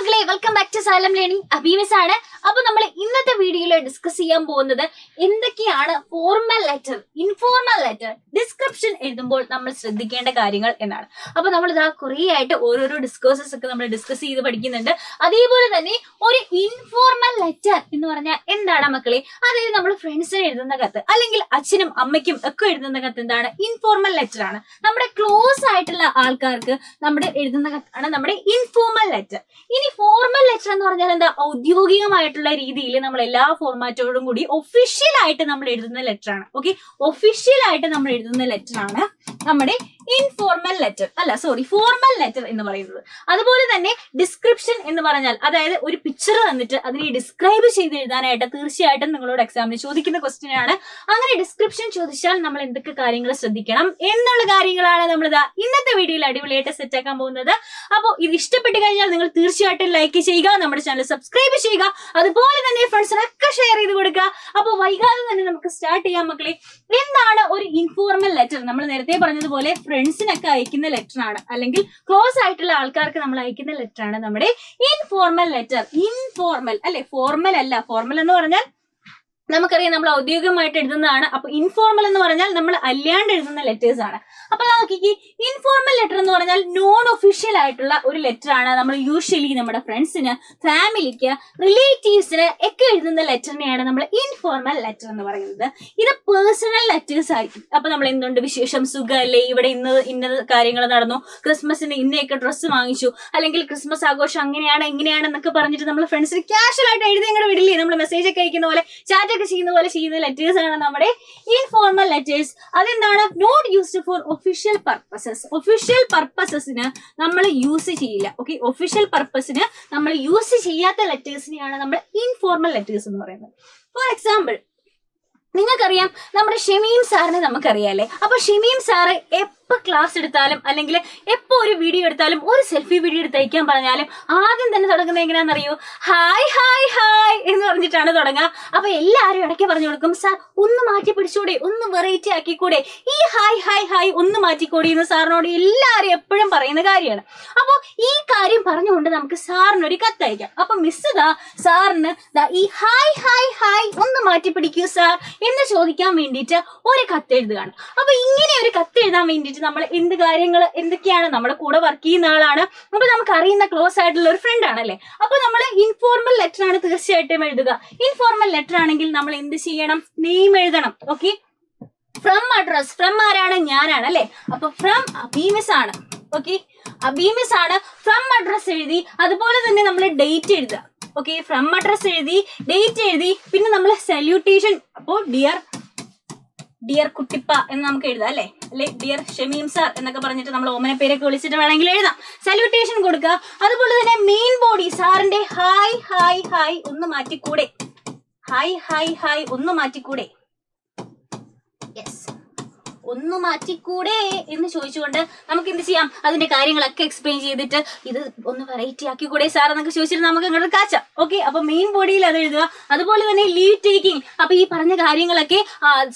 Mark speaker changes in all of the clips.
Speaker 1: മക്കളെ, welcome back to Xylem learning. അബീമിസ് ആണ്. അപ്പൊ നമ്മൾ ഇന്നത്തെ വീഡിയോയിൽ ഡിസ്കസ് ചെയ്യാൻ പോകുന്നത് എന്തൊക്കെയാണ് formal letter, informal letter, description എഴുതുമ്പോൾ നമ്മൾ ശ്രദ്ധിക്കേണ്ട കാര്യങ്ങൾ എന്നാണ്. അപ്പൊ നമ്മൾ ഇതാ കുറേ ആയിട്ട് ഓരോരോ ഡിസ്കോഴ്സസ് ഒക്കെ നമ്മൾ ഡിസ്കസ് ചെയ്ത് പഠിക്കുന്നുണ്ട്. അതേപോലെ തന്നെ ഒരു ഇൻഫോർമൽ ലെറ്റർ എന്ന് പറഞ്ഞാൽ എന്താണ് മക്കളെ? അതായത് നമ്മൾ ഫ്രണ്ട്സിന് എഴുതുന്ന കത്ത്, അല്ലെങ്കിൽ അച്ഛനും അമ്മയ്ക്കും ഒക്കെ എഴുതുന്ന കത്ത് എന്താണ്? ഇൻഫോർമൽ ലെറ്റർ ആണ്. നമ്മുടെ ക്ലോസ് ആയിട്ടുള്ള ആൾക്കാർക്ക് നമ്മുടെ എഴുതുന്ന കത്താണ് നമ്മുടെ ഇൻഫോർമൽ ലെറ്റർ. ഇനി ഫോർമൽ ലെറ്റർ എന്ന് പറഞ്ഞാൽ എന്താ? ഔദ്യോഗികമായിട്ടുള്ള രീതിയിൽ നമ്മൾ എല്ലാ ഫോർമാറ്റോടും കൂടി ഒഫീഷ്യൽ ആയിട്ട് നമ്മൾ എഴുതുന്ന ലെറ്റർ ആണ്. ഓക്കെ, ഒഫീഷ്യൽ ആയിട്ട് നമ്മൾ എഴുതുന്ന ലെറ്റർ ആണ് നമ്മുടെ ഇൻഫോർമൽ ലെറ്റർ, ഫോർമൽ ലെറ്റർ എന്ന് പറയുന്നത്. അതുപോലെ തന്നെ ഡിസ്ക്രിപ്ഷൻ എന്ന് പറഞ്ഞാൽ, അതായത് ഒരു പിക്ചർ തന്നിട്ട് അതിനെ ഡിസ്ക്രൈബ് ചെയ്ത് എഴുതാനായിട്ട് തീർച്ചയായിട്ടും നിങ്ങളോട് എക്സാമിന് ചോദിക്കുന്ന ക്വസ്റ്റ്യൻ ആണ്. അങ്ങനെ ഡിസ്ക്രിപ്ഷൻ ചോദിച്ചാൽ നമ്മൾ എന്തൊക്കെ കാര്യങ്ങൾ ശ്രദ്ധിക്കണം എന്നുള്ള കാര്യങ്ങളാണ് നമ്മൾ ഇന്നത്തെ വീഡിയോയിൽ അടിപൊളിയായിട്ട് സെറ്റ് ആക്കാൻ പോകുന്നത്. അപ്പോൾ ഇത് ഇഷ്ടപ്പെട്ട് കഴിഞ്ഞാൽ നിങ്ങൾ തീർച്ചയായിട്ടും ലൈക്ക് ചെയ്യുക, നമ്മുടെ ചാനൽ സബ്സ്ക്രൈബ് ചെയ്യുക, അതുപോലെ തന്നെ ഫ്രണ്ട്സിനൊക്കെ ഷെയർ ചെയ്ത് കൊടുക്കുക. അപ്പോൾ വൈകാതെ തന്നെ നമുക്ക് സ്റ്റാർട്ട് ചെയ്യാം മക്കളെ. എന്താണ് ഒരു ഇൻഫോർമൽ ലെറ്റർ? നമ്മൾ നേരത്തെ പറഞ്ഞതുപോലെ ഫ്രണ്ട്സിനൊക്കെ അയക്കുന്ന ലെറ്റർ ആണ്, അല്ലെങ്കിൽ ക്ലോസ് ആയിട്ടുള്ള ആൾക്കാർക്ക് നമ്മൾ അയക്കുന്ന ലെറ്റർ ആണ് നമ്മുടെ ഇൻഫോർമൽ ലെറ്റർ. ഇൻഫോർമൽ അല്ലെ, ഫോർമൽ അല്ല. ഫോർമൽ എന്ന് പറഞ്ഞാൽ നമുക്കറിയാം നമ്മൾ ഔദ്യോഗികമായിട്ട് എഴുതുന്നതാണ്. അപ്പൊ ഇൻഫോർമൽ എന്ന് പറഞ്ഞാൽ നമ്മൾ അല്ലാണ്ട് എഴുതുന്ന ലെറ്റേഴ്സ് ആണ്. അപ്പൊ നമുക്ക് ഈ ഇൻഫോർമൽ ലെറ്റർ എന്ന് പറഞ്ഞാൽ നോൺ ഒഫീഷ്യൽ ആയിട്ടുള്ള ഒരു ലെറ്റർ ആണ്. നമ്മൾ യൂഷ്വലി നമ്മുടെ ഫ്രണ്ട്സിന്, ഫാമിലിക്ക്, റിലേറ്റീവ്സിന് ഒക്കെ എഴുതുന്ന ലെറ്ററിനെയാണ് നമ്മൾ ഇൻഫോർമൽ ലെറ്റർ എന്ന് പറയുന്നത്. ഇത് പേഴ്സണൽ ലെറ്റേഴ്സ് ആയിരിക്കും. അപ്പൊ നമ്മൾ എന്തുണ്ട് വിശേഷം, സുഖമല്ലേ, ഇവിടെ ഇന്ന കാര്യങ്ങൾ നടന്നു, ക്രിസ്മസിന് ഇന്നയൊക്കെ ഡ്രസ്സ് വാങ്ങിച്ചു, അല്ലെങ്കിൽ ക്രിസ്മസ് ആഘോഷം അങ്ങനെയാണ് ഇങ്ങനെയാണ് എന്നൊക്കെ പറഞ്ഞിട്ട് നമ്മൾ ഫ്രണ്ട്സിന് കാഷ്വൽ ആയിട്ട് എഴുതി അങ്ങോട്ട് വിടില്ലേ? നമ്മൾ മെസ്സേജ് ഒക്കെ അയക്കുന്ന പോലെ, ചാറ്റ് ഒക്കെ ചെയ്യുന്ന പോലെ ചെയ്യുന്ന ലെറ്റേഴ്സ് ആണ് നമ്മുടെ ഇൻഫോർമൽ ലെറ്റേഴ്സ്. അതെന്താണ്? Not used for official purposes. Official പർപ്പസസിന് നമ്മൾ യൂസ് ചെയ്യില്ല. ഓക്കെ, ഒഫീഷ്യൽ പർപ്പസിന് നമ്മൾ യൂസ് ചെയ്യാത്ത ലെറ്റേഴ്സിനെയാണ് നമ്മൾ ഇൻഫോർമൽ ലെറ്റേഴ്സ് എന്ന് പറയുന്നത്. ഫോർ എക്സാമ്പിൾ, നിങ്ങൾക്കറിയാം നമ്മുടെ ഷമീം സാറിനെ നമുക്കറിയാല്ലേ. അപ്പൊ ഷമീം സാറ് എപ്പോ ക്ലാസ് എടുത്താലും, അല്ലെങ്കിൽ എപ്പോ ഒരു വീഡിയോ എടുത്താലും, ഒരു സെൽഫി വീഡിയോ എടുത്ത് അയക്കാൻ പറഞ്ഞാലും ആദ്യം തന്നെ തുടങ്ങുന്നത് എങ്ങനെയാണെന്നറിയോ? ഹായ് ഹായ് ഹായ് എന്ന് പറഞ്ഞിട്ടാണ് തുടങ്ങുക. അപ്പൊ എല്ലാവരും ഇടയ്ക്ക് പറഞ്ഞു കൊടുക്കും, സാർ ഒന്ന് മാറ്റി പിടിച്ചൂടെ, ഒന്ന് വെറൈറ്റി ആക്കിക്കൂടെ, ഈ ഹായ് ഹായ് ഹായ് ഒന്ന് മാറ്റിക്കൂടി എന്ന് സാറിനോട് എല്ലാവരും എപ്പോഴും പറയുന്ന കാര്യമാണ്. അപ്പോൾ ഈ കാര്യം പറഞ്ഞുകൊണ്ട് നമുക്ക് സാറിനൊരു കത്തയക്കാം. അപ്പൊ മിസ് സാറിന് ഈ ഹായ് ഹായ് ഹായ് ഒന്ന് മാറ്റി പിടിക്കൂ സാർ എന്ന് ചോദിക്കാൻ വേണ്ടിയിട്ട് ഒരു കത്ത് എഴുതുകയാണ്. അപ്പൊ ഇങ്ങനെ ഒരു കത്ത് എഴുതാൻ വേണ്ടിയിട്ട് നമ്മൾ എന്ത് കാര്യങ്ങൾ എന്തൊക്കെയാണ്? നമ്മുടെ കൂടെ വർക്ക് ചെയ്യുന്ന ആളാണ്, അപ്പൊ നമുക്ക് അറിയുന്ന ക്ലോസ് ആയിട്ടുള്ള ഒരു ഫ്രണ്ട് ആണല്ലേ. അപ്പൊ നമ്മൾ ഇൻഫോർമൽ ലെറ്റർ ആണ് തീർച്ചയായിട്ടും എഴുതുക. ഇൻഫോർമൽ ലെറ്റർ ആണെങ്കിൽ നമ്മൾ എന്ത് ചെയ്യണം? നെയിം എഴുതണം. Okay, from address. ഫ്രം ആരാണ്? ഞാനാണ് അല്ലെ. അപ്പൊ ഫ്രം അബീമിസ് ആണ്. ഓക്കെ, അബീമിസ് ആണ്. ഫ്രം അഡ്രസ് എഴുതി, അതുപോലെ തന്നെ നമ്മൾ ഡേറ്റ് എഴുതുക. ഓക്കെ, ഫ്രം അഡ്രസ് എഴുതി, ഡേറ്റ് എഴുതി, പിന്നെ നമ്മൾ സല്യൂട്ടേഷൻ. അപ്പോ ഡിയർ കുട്ടിപ്പ എന്ന് നമുക്ക് എഴുതാം അല്ലെ, ഡിയർ ഷമീം സാർ എന്നൊക്കെ പറഞ്ഞിട്ട് നമ്മൾ ഓമന പേരൊക്കെ വിളിച്ചിട്ട് വേണമെങ്കിൽ എഴുതാം. സല്യൂട്ടേഷൻ കൊടുക്കുക. അതുപോലെ തന്നെ മെയിൻ ബോഡി സാറിന്റെ ഹായ് ഹായ് ഹായ് ഒന്ന് മാറ്റിക്കൂടെ, ഹായ് ഹായ് ഹായ് ഒന്ന് മാറ്റിക്കൂടെ, യെസ് ഒന്ന് മാറ്റിക്കൂടെ എന്ന് ചോദിച്ചുകൊണ്ട് നമുക്ക് എന്ത് ചെയ്യാം? അതിന്റെ കാര്യങ്ങളൊക്കെ എക്സ്പ്ലെയിൻ ചെയ്തിട്ട് ഇത് ഒന്ന് വെറൈറ്റി ആക്കി കൂടെ സാർ എന്നൊക്കെ ചോദിച്ചിട്ട് നമുക്ക് ഇങ്ങോട്ട് കാച്ചാം. ഓക്കെ, അപ്പൊ മെയിൻ ബോഡിയിൽ അത് എഴുതുക. അതുപോലെ തന്നെ ലീവ് ടേക്കിംഗ്. അപ്പൊ ഈ പറഞ്ഞ കാര്യങ്ങളൊക്കെ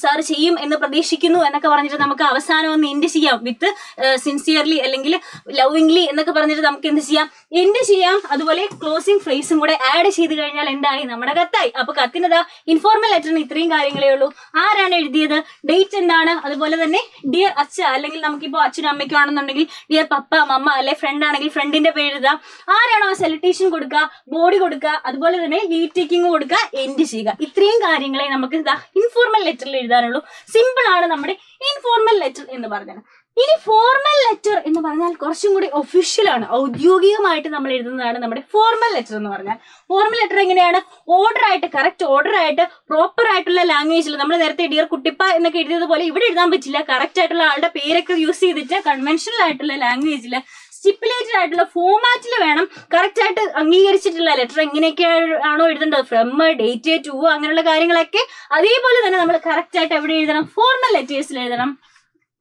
Speaker 1: സാർ ചെയ്യും എന്ന് പ്രതീക്ഷിക്കുന്നു എന്നൊക്കെ പറഞ്ഞിട്ട് നമുക്ക് അവസാനം ഒന്ന് എൻഡ് ചെയ്യാം വിത്ത് സിൻസിയർലി അല്ലെങ്കിൽ ലവിംഗ്ലി എന്നൊക്കെ പറഞ്ഞിട്ട് നമുക്ക് എന്ത് ചെയ്യാം? എൻഡ് ചെയ്യാം. അതുപോലെ ക്ലോസിംഗ് ഫ്രേസും കൂടെ ആഡ് ചെയ്ത് കഴിഞ്ഞാൽ എന്തായി? നമ്മുടെ കത്തായി. അപ്പൊ കത്തിനതാ ഇൻഫോർമൽ ലെറ്ററിന് ഇത്രയും കാര്യങ്ങളേ ഉള്ളൂ. ആരാണ് എഴുതിയത്? ഡേറ്റ് എന്താണ്? അതുപോലെ തന്നെ ഡിയർ അച്ഛ, അല്ലെങ്കിൽ നമുക്കിപ്പോ അച്ഛനും അമ്മയ്ക്കും ആണെന്നുണ്ടെങ്കിൽ ഡിയർ പപ്പ മമ്മ, അല്ലെ ഫ്രണ്ട് ആണെങ്കിൽ ഫ്രണ്ടിന്റെ പേര് എഴുതുക. ആരാണോ സല്യൂട്ടേഷൻ കൊടുക്കുക, ബോഡി കൊടുക്കുക, അതുപോലെ തന്നെ ലീവ് ടേക്കിംഗ് കൊടുക്കുക, എൻഡ് ചെയ്യുക. ഇത്രയും കാര്യങ്ങളെ നമുക്ക് ഇൻഫോർമൽ ലെറ്ററിൽ എഴുതാനുള്ളൂ. സിമ്പിൾ ആണ് നമ്മുടെ ഇൻഫോർമൽ ലെറ്റർ എന്ന് പറഞ്ഞാൽ. ഇനി ഫോർമൽ ലെറ്റർ എന്ന് പറഞ്ഞാൽ കുറച്ചും കൂടി ഒഫീഷ്യൽ ആണ്, ഔദ്യോഗികമായിട്ട് നമ്മൾ എഴുതുന്നതാണ് നമ്മുടെ ഫോർമൽ ലെറ്റർ എന്ന് പറഞ്ഞാൽ. ഫോർമൽ ലെറ്റർ എങ്ങനെയാണ്? ഓർഡർ ആയിട്ട്, കറക്റ്റ് ഓർഡർ ആയിട്ട്, പ്രോപ്പർ ആയിട്ടുള്ള ലാംഗ്വേജിൽ. നമ്മൾ നേരത്തെ ഡിയർ കുട്ടിപ്പ എന്നൊക്കെ എഴുതിയതുപോലെ ഇവിടെ എഴുതാൻ പറ്റില്ല. കറക്റ്റ് ആയിട്ടുള്ള ആളുടെ പേരൊക്കെ യൂസ് ചെയ്തിട്ട് കൺവെൻഷണൽ ആയിട്ടുള്ള ലാംഗ്വേജിൽ, സ്റ്റിപ്പുലേറ്റഡ് ആയിട്ടുള്ള ഫോർമാറ്റിൽ വേണം കറക്റ്റ് ആയിട്ട് അംഗീകരിച്ചിട്ടുള്ള ലെറ്റർ എങ്ങനെയൊക്കെയാണോ എഴുതേണ്ടത്, ഫ്രം, ഡേറ്റ്, ടു, അങ്ങനെയുള്ള കാര്യങ്ങളൊക്കെ അതേപോലെ തന്നെ നമ്മൾ കറക്റ്റ് ആയിട്ട് എവിടെ എഴുതണം? ഫോർമൽ ലെറ്റേഴ്സിൽ എഴുതണം.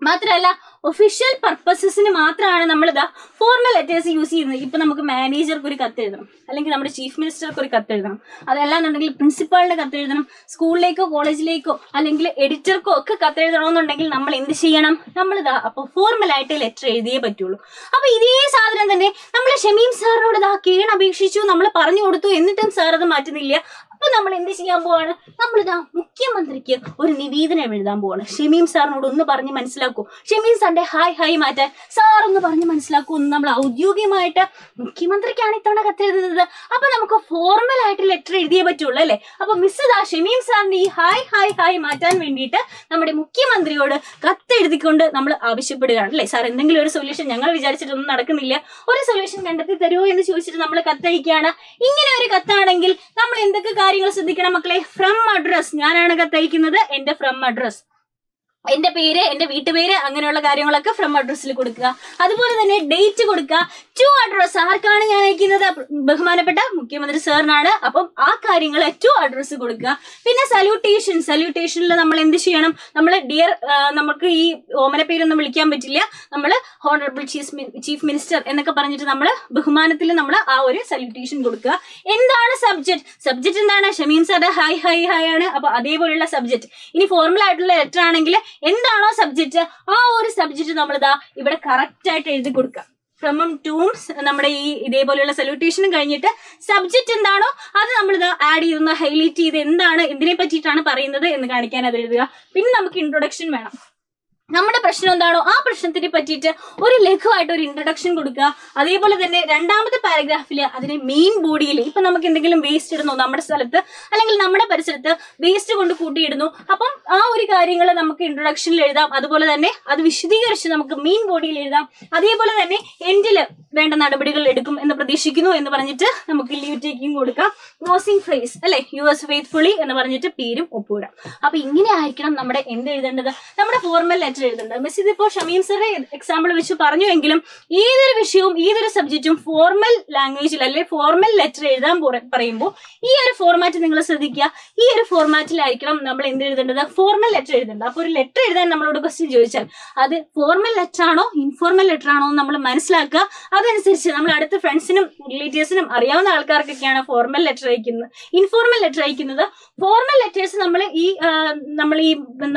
Speaker 1: മാത്രമല്ല ഒഫീഷ്യൽ പർപ്പസസിന് മാത്രമാണ് നമ്മളിതാ ഫോർമൽ ലെറ്റേഴ്സ് യൂസ് ചെയ്യുന്നത്. ഇപ്പൊ നമുക്ക് മാനേജർക്ക് ഒരു കത്ത് എഴുതണം, അല്ലെങ്കിൽ നമ്മുടെ ചീഫ് മിനിസ്റ്റർക്ക് ഒരു കത്ത് എഴുതണം, അതല്ലാന്നുണ്ടെങ്കിൽ പ്രിൻസിപ്പാളിന്റെ കത്ത് എഴുതണം, സ്കൂളിലേക്കോ കോളേജിലേക്കോ അല്ലെങ്കിൽ എഡിറ്റർക്കോ ഒക്കെ കത്ത് എഴുതണമെന്നുണ്ടെങ്കിൽ നമ്മൾ എന്ത് ചെയ്യണം? നമ്മളിതാ അപ്പൊ ഫോർമലായിട്ട് ലെറ്റർ എഴുതിയേ പറ്റുള്ളൂ. അപ്പൊ ഇതേ സാധനം തന്നെ നമ്മൾ ഷമീം സാറിനോട് ഇതാ അപേക്ഷിച്ചു, നമ്മൾ പറഞ്ഞു കൊടുത്തു, എന്നിട്ടും സാർ അത് മാറ്റുന്നില്ല. അപ്പൊ നമ്മൾ എന്ത് ചെയ്യാൻ പോവാണ്? നമ്മളിതാ മുഖ്യമന്ത്രിക്ക് ഒരു നിവേദനം എഴുതാൻ പോവാണ്. ഷമീം സാറിനോട് ഒന്ന് പറഞ്ഞ് മനസ്സിലാക്കൂ, ഷമീം സാറിന്റെ ഹായ് മാറ്റാൻ സാർ ഒന്ന് പറഞ്ഞ് മനസ്സിലാക്കൂ എന്ന് നമ്മൾ ഔദ്യോഗികമായിട്ട് മുഖ്യമന്ത്രിക്കാണ് ഇത്തവണ കത്തെഴുതുന്നത്. അപ്പൊ നമുക്ക് ഫോർമൽ ആയിട്ട് ലെറ്റർ എഴുതിയേ പറ്റുള്ളൂ അല്ലെ? അപ്പൊ മിസ് ദാ ഷമീം സാറിന്റെ ഈ ഹായ് മാറ്റാൻ വേണ്ടിയിട്ട് നമ്മുടെ മുഖ്യമന്ത്രിയോട് കത്തെഴുതിക്കൊണ്ട് നമ്മൾ ആവശ്യപ്പെടുകയാണ് അല്ലെ? സാർ എന്തെങ്കിലും ഒരു സൊല്യൂഷൻ, ഞങ്ങൾ വിചാരിച്ചിട്ടൊന്നും നടക്കുന്നില്ല, ഒരു സൊല്യൂഷൻ കണ്ടെത്തി തരുമോ എന്ന് ചോദിച്ചിട്ട് നമ്മൾ കത്തയക്കുകയാണ്. ഇങ്ങനെ ഒരു കത്താണെങ്കിൽ നമ്മൾ എന്തൊക്കെ കാര്യങ്ങൾ ശ്രദ്ധിക്കണം മക്കളെ? ഫ്രം അഡ്രസ്, ഞാനാണ് കത്തയക്കുന്നത്, എന്റെ ഫ്രം അഡ്രസ്, എന്റെ പേര്, എന്റെ വീട്ടുപേര്, അങ്ങനെയുള്ള കാര്യങ്ങളൊക്കെ ഫ്രം അഡ്രസ്സിൽ കൊടുക്കുക. അതുപോലെ തന്നെ ഡേറ്റ് കൊടുക്കുക. ടു അഡ്രസ്, ആർക്കാണ് ഞാൻ അയക്കുന്നത്? ബഹുമാനപ്പെട്ട മുഖ്യമന്ത്രി സാറിനാണ്. അപ്പം ആ കാര്യങ്ങൾ ടു അഡ്രസ് കൊടുക്കുക. പിന്നെ സല്യൂട്ടേഷനിൽ നമ്മൾ എന്ത് ചെയ്യണം? നമ്മൾ ഡിയർ, നമുക്ക് ഈ ഓമന പേരൊന്നും വിളിക്കാൻ പറ്റില്ല, നമ്മൾ ഹോണറബിൾ ചീഫ് മിനിസ്റ്റർ എന്നൊക്കെ പറഞ്ഞിട്ട് നമ്മൾ ബഹുമാനത്തിൽ നമ്മൾ ആ ഒരു സല്യൂട്ടേഷൻ കൊടുക്കുക. എന്താണ് സബ്ജക്ട് എന്താണ്? ഷമീം സാറിന്റെ ഹായ് ആണ്. അപ്പൊ അതേപോലെയുള്ള സബ്ജക്ട്. ഇനി ഫോർമൽ ആയിട്ടുള്ള ലെറ്റർ ആണെങ്കിൽ എന്താണോ സബ്ജക്റ്റ്, ആ ഒരു സബ്ജക്റ്റ് നമ്മളിതാ ഇവിടെ കറക്റ്റ് ആയിട്ട് എഴുതി കൊടുക്കുക. ഫ്രമും ടൂം നമ്മുടെ ഈ ഇതേപോലെയുള്ള സല്യൂട്ടേഷനും കഴിഞ്ഞിട്ട് സബ്ജക്റ്റ് എന്താണോ അത് നമ്മളിതാ ആഡ് ചെയ്തൊന്ന് ഹൈലൈറ്റ് ചെയ്ത് എന്താണ്, എന്തിനെ പറ്റിയിട്ടാണ് പറയുന്നത് എന്ന് കാണിക്കാൻ അത് എഴുതുക. പിന്നെ നമുക്ക് ഇൻട്രൊഡക്ഷൻ വേണം. നമ്മുടെ പ്രശ്നം എന്താണോ ആ പ്രശ്നത്തിനെ പറ്റിയിട്ട് ഒരു ലഘുവായിട്ട് ഒരു ഇൻട്രൊഡക്ഷൻ കൊടുക്കുക. അതേപോലെ തന്നെ രണ്ടാമത്തെ പാരഗ്രാഫിൽ അതിനെ മെയിൻ ബോഡിയിൽ, ഇപ്പൊ നമുക്ക് എന്തെങ്കിലും വേസ്റ്റ് ഇടുന്നു നമ്മുടെ സ്ഥലത്ത് അല്ലെങ്കിൽ നമ്മുടെ പരിസരത്ത് വേസ്റ്റ് കൊണ്ട് കൂട്ടിയിടുന്നു, അപ്പം ആ ഒരു കാര്യങ്ങൾ നമുക്ക് ഇൻട്രൊഡക്ഷനിൽ എഴുതാം. അതുപോലെ തന്നെ അത് വിശദീകരിച്ച് നമുക്ക് മെയിൻ ബോഡിയിൽ എഴുതാം. അതേപോലെ തന്നെ എൻഡിൽ വേണ്ട നടപടികൾ എടുക്കും എന്ന് പ്രതീക്ഷിക്കുന്നു എന്ന് പറഞ്ഞിട്ട് നമുക്ക് ലീവ് ടേക്കിംഗ് കൊടുക്കാം. ക്ലോസിംഗ് ഫ്രേസ് അല്ലെ, യുവേഴ്സ് ഫെയ്ത്ത്ഫുള്ളി എന്ന് പറഞ്ഞിട്ട് പേരും ഒപ്പിടാം. അപ്പൊ ഇങ്ങനെ ആയിരിക്കണം നമ്മുടെ എന്ത് എഴുതേണ്ടത്? നമ്മുടെ ഫോർമൽ ലെറ്റർ എഴുതേണ്ടത്. മിസ് ഇതിപ്പോ ഷമീം സാറെ എക്സാമ്പിൾ വെച്ച് പറഞ്ഞു എങ്കിലും ഏതൊരു വിഷയവും ഏതൊരു സബ്ജക്റ്റും ഫോർമൽ ലാംഗ്വേജിൽ അല്ലെ ഫോർമൽ ലെറ്റർ എഴുതാൻ പറയുമ്പോൾ ഈ ഒരു ഫോർമാറ്റ് നിങ്ങൾ ശ്രദ്ധിക്കുക. ഈ ഒരു ഫോർമാറ്റിലായിരിക്കണം നമ്മൾ എന്ത് എഴുതേണ്ടത്? ഫോർമൽ ലെറ്റർ എഴുതേണ്ടത്. അപ്പൊ ഒരു ലെറ്റർ എഴുതാൻ നമ്മളോട് ക്വസ്റ്റ്യൻ ചോദിച്ചാൽ അത് ഫോർമൽ ലെറ്റർ ആണോ ഇൻഫോർമൽ ലെറ്റർ ആണോ എന്ന് നമ്മൾ മനസ്സിലാക്കുക. അതനുസരിച്ച് നമ്മൾ അടുത്ത ഫ്രണ്ട്സിനും റിലേറ്റീവ്സിനും അറിയാവുന്ന ആൾക്കാർക്കൊക്കെയാണ് ഫോർമൽ ലെറ്റർ അയക്കുന്നത്. ഇൻഫോർമൽ ലെറ്റർ അയക്കുന്നത് ഫോർമൽ ലെറ്റേഴ്സ്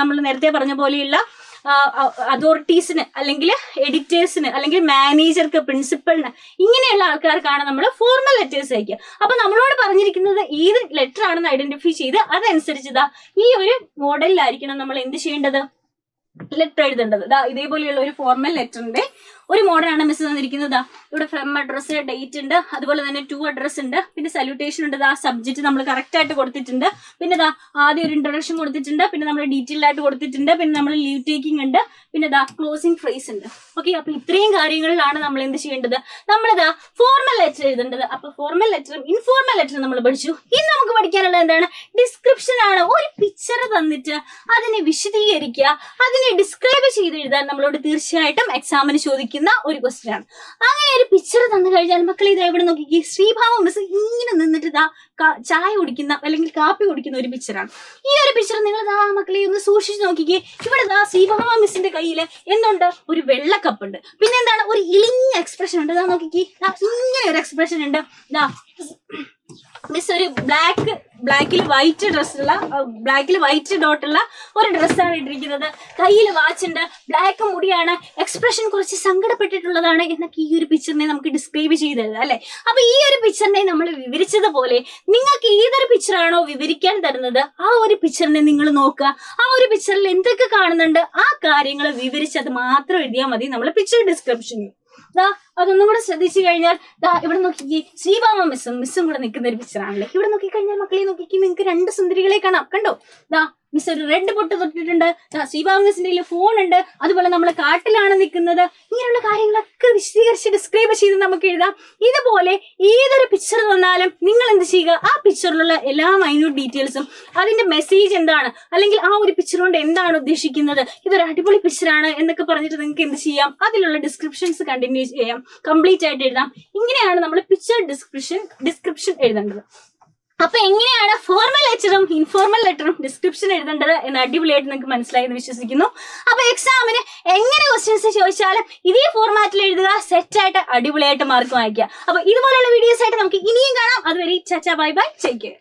Speaker 1: നമ്മൾ നേരത്തെ പറഞ്ഞ പോലെയുള്ള അതോറിറ്റീസിന് അല്ലെങ്കിൽ എഡിറ്റേഴ്സിന് അല്ലെങ്കിൽ മാനേജർക്ക്, പ്രിൻസിപ്പളിന്, ഇങ്ങനെയുള്ള ആൾക്കാർക്കാണ് നമ്മൾ ഫോർമൽ ലെറ്റേഴ്സ് അയക്കുക. അപ്പൊ നമ്മളോട് പറഞ്ഞിരിക്കുന്നത് ഏത് ലെറ്റർ ആണെന്ന് ഐഡന്റിഫൈ ചെയ്ത് അതനുസരിച്ച് ഈ ഒരു മോഡലിലായിരിക്കണം നമ്മൾ എന്ത് ചെയ്യേണ്ടത്? ലെറ്റർ എഴുതേണ്ടത്. ഇതേപോലെയുള്ള ഒരു ഫോർമൽ ലെറ്ററിന്റെ ഒരു മോഡലാണ് മിസ് തന്നിരിക്കുന്നത്. ഇവിടെ ഫ്രം അഡ്രസ്, ഡേറ്റ് ഉണ്ട്, അതുപോലെ തന്നെ ടു അഡ്രസ് ഉണ്ട്, പിന്നെ സല്യൂട്ടേഷൻ ഉണ്ട്. സബ്ജക്ട് നമ്മൾ കറക്റ്റ് ആയിട്ട് കൊടുത്തിട്ടുണ്ട്. പിന്നെ ആദ്യം ഒരു ഇൻട്രൊഡക്ഷൻ കൊടുത്തിട്ടുണ്ട്, പിന്നെ നമ്മൾ ഡീറ്റെയിൽഡ് ആയിട്ട് കൊടുത്തിട്ടുണ്ട്, പിന്നെ നമ്മൾ ലീവ് ടേക്കിംഗ് ഉണ്ട്, പിന്നെ ക്ലോസിംഗ് ഫ്രേസ് ഉണ്ട്. ഓക്കെ, അപ്പൊ ഇത്രയും കാര്യങ്ങളിലാണ് നമ്മൾ എന്ത് ചെയ്യേണ്ടത്? നമ്മളിതാ ഫോർമൽ ലെറ്റർ എഴുതേണ്ടത്. അപ്പൊ ഫോർമൽ ലെറ്ററും ഇൻഫോർമൽ ലെറ്ററും നമ്മൾ പഠിച്ചു. ഇനി നമുക്ക് പഠിക്കാനുള്ളത് എന്താണ്? ഡിസ്ക്രിപ്ഷൻ ആണ്. ഒരു പിക്ചർ തന്നിട്ട് അതിനെ വിശദീകരിക്കുക, അതിനെ ഡിസ്ക്രൈബ് ചെയ്ത് എഴുതാൻ നമ്മളോട് തീർച്ചയായിട്ടും എക്സാമിന് ചോദിക്കുന്ന ഒരു ക്വസ്റ്റ്യൻ ആണ്. അങ്ങനെ ഒരു പിക്ചർ തന്നു കഴിഞ്ഞാൽ മക്കളെ ഇത് എവിടെ നോക്കിക്കേ? ശ്രീഭാവ മിസ് ഇങ്ങനെ നിന്നിട്ട് ചായ കുടിക്കുന്ന അല്ലെങ്കിൽ കാപ്പി കുടിക്കുന്ന ഒരു പിക്ചറാണ്. ഈ ഒരു പിക്ചർ നിങ്ങൾ മക്കളെ ഒന്ന് സൂക്ഷിച്ച് നോക്കിക്കേ. ഇവിടെ ശ്രീഭാവ മിസ്സിന്റെ കയ്യിൽ എന്തുണ്ട്? ഒരു വെള്ള കപ്പ് ഉണ്ട്. പിന്നെ എന്താണ്? ഒരു ഇളിഞ്ഞ എക്സ്പ്രഷൻ ഉണ്ട്. നോക്കിക്കേ, ഇങ്ങനെ ഒരു എക്സ്പ്രഷൻ ഉണ്ട്. മിസ് ഒരു ബ്ലാക്കിൽ വൈറ്റ് ഡോട്ടുള്ള ഒരു ഡ്രസ്സാണ് ഇട്ടിരിക്കുന്നത്. കയ്യിൽ വാച്ച് ഉണ്ട്, ബ്ലാക്ക് മുടിയാണ്, എക്സ്പ്രഷൻ കുറച്ച് സങ്കടപ്പെട്ടിട്ടുള്ളതാണ് എന്നൊക്കെ ഈ ഒരു പിക്ചറിനെ നമുക്ക് ഡിസ്ക്രൈബ് ചെയ്തത് അല്ലെ? അപ്പൊ ഈ ഒരു പിക്ചറിനെ നമ്മൾ വിവരിച്ചതുപോലെ നിങ്ങൾക്ക് ഏതൊരു പിക്ചറാണോ വിവരിക്കാൻ തരുന്നത് ആ ഒരു പിക്ചറിനെ നിങ്ങൾ നോക്കുക. ആ ഒരു പിക്ചറിൽ എന്തൊക്കെ കാണുന്നുണ്ട് ആ കാര്യങ്ങൾ വിവരിച്ചത് മാത്രം എഴുതിയാൽ മതി നമ്മൾ പിക്ചർ ഡിസ്ക്രിപ്ഷനിൽ. അതൊന്നും കൂടെ ശ്രദ്ധിച്ചു കഴിഞ്ഞാൽ ഇവിടെ നോക്കിക്കേ, ശ്രീഭാമ മിസ്സും കൂടെ നിൽക്കുന്ന ഒരു പിക്ചറാണല്ലേ. ഇവിടെ നോക്കിക്കഴിഞ്ഞാൽ മക്കളെ നോക്കിക്കേ, നിങ്ങൾക്ക് രണ്ട് സുന്ദരികളെ കാണാം. കണ്ടോ? മിസ് ഒരു റെഡ് പൊട്ട് തൊട്ടിട്ടുണ്ട്. ശ്രീഭാമ മിസ്സിന്റെ ഫോൺ ഉണ്ട്. അതുപോലെ നമ്മൾ കാട്ടിലാണ് നിൽക്കുന്നത്. ഇങ്ങനെയുള്ള കാര്യങ്ങളൊക്കെ വിശദീകരിച്ച് ഡിസ്ക്രൈബ് ചെയ്ത് നമുക്ക് എഴുതാം. ഇതുപോലെ ഏതൊരു പിക്ചർ തന്നാലും നിങ്ങൾ എന്ത് ചെയ്യുക? ആ പിക്ചറിലുള്ള എല്ലാ മൈന്യൂട്ട് ഡീറ്റെയിൽസും അതിന്റെ മെസ്സേജ് എന്താണ്, അല്ലെങ്കിൽ ആ ഒരു പിക്ചർ കൊണ്ട് എന്താണ് ഉദ്ദേശിക്കുന്നത്, ഇതൊരു അടിപൊളി പിക്ചറാണ് എന്നൊക്കെ പറഞ്ഞിട്ട് നിങ്ങൾക്ക് എന്ത് ചെയ്യാം? അതിലുള്ള ഡിസ്ക്രിപ്ഷൻസ് കണ്ടിന്യൂ ചെയ്യാം, കംപ്ലീറ്റ് ആയിട്ട് എഴുതാം. ഇങ്ങനെയാണ് നമ്മൾ പിക്ചർ ഡിസ്ക്രിപ്ഷൻ എഴുതേണ്ടത്. അപ്പൊ എങ്ങനെയാണ് ഫോർമൽ ലെറ്ററും ഇൻഫോർമൽ ലെറ്ററും ഡിസ്ക്രിപ്ഷൻ എഴുതേണ്ടത് എന്ന് അടിപൊളിയായിട്ട് നിങ്ങൾക്ക് മനസ്സിലായി എന്ന് വിശ്വസിക്കുന്നു. അപ്പൊ എക്സാമിന് എങ്ങനെ ക്വസ്റ്റ്യൻസ് ചോദിച്ചാലും ഇതേ ഫോർമാറ്റിൽ എഴുതുക, സെറ്റായിട്ട് അടിപൊളിയായിട്ട് മാർക്ക് വാങ്ങിക്കുക. അപ്പൊ ഇതുപോലുള്ള വീഡിയോസ് ആയിട്ട് നമുക്ക് ഇനിയും കാണാം. അതുവരെ ചാച്ചാ ബൈ ബൈ, ടേക്ക് കെയർ.